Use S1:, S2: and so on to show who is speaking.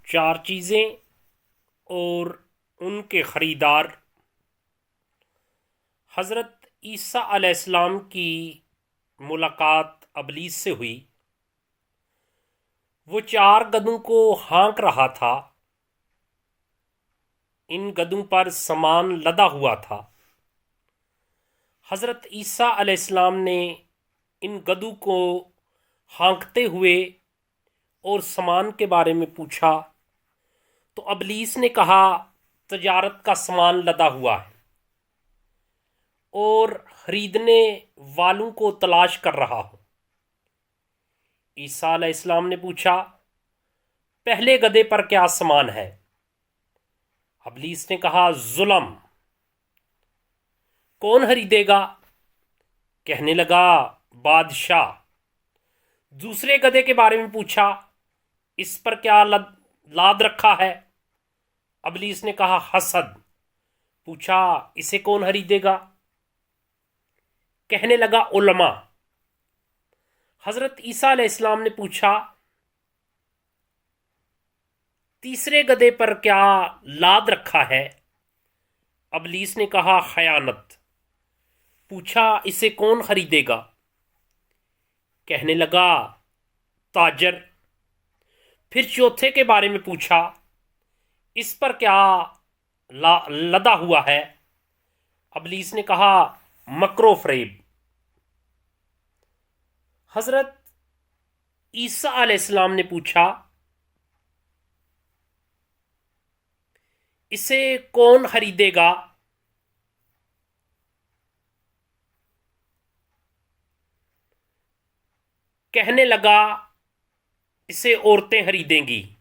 S1: چار چیزیں اور ان کے خریدار۔ حضرت عیسیٰ علیہ السلام کی ملاقات ابلیس سے ہوئی۔ وہ چار گدھوں کو ہانک رہا تھا۔ ان گدھوں پر سامان لدا ہوا تھا۔ حضرت عیسیٰ علیہ السلام نے ان گدھوں کو ہانکتے ہوئے اور سامان کے بارے میں پوچھا تو ابلیس نے کہا تجارت کا سامان لدا ہوا ہے اور خریدنے والوں کو تلاش کر رہا ہوں۔ عیسیٰ علیہ السلام نے پوچھا پہلے گدھے پر کیا سامان ہے؟ ابلیس نے کہا ظلم۔ کون خریدے گا؟ کہنے لگا بادشاہ۔ دوسرے گدھے کے بارے میں پوچھا اس پر کیا لاد رکھا ہے؟ ابلیس نے کہا حسد۔ پوچھا اسے کون خریدے گا؟ کہنے لگا علماء۔ حضرت عیسیٰ علیہ السلام نے پوچھا تیسرے گدھے پر کیا لاد رکھا ہے؟ ابلیس نے کہا خیانت۔ پوچھا اسے کون خریدے گا؟ کہنے لگا تاجر۔ پھر چوتھے کے بارے میں پوچھا اس پر کیا لدا ہوا ہے؟ ابلیس نے کہا مکر و فریب۔ حضرت عیسیٰ علیہ السلام نے پوچھا اسے کون خریدے گا؟ کہنے لگا اسے عورتیں خریدیں گی۔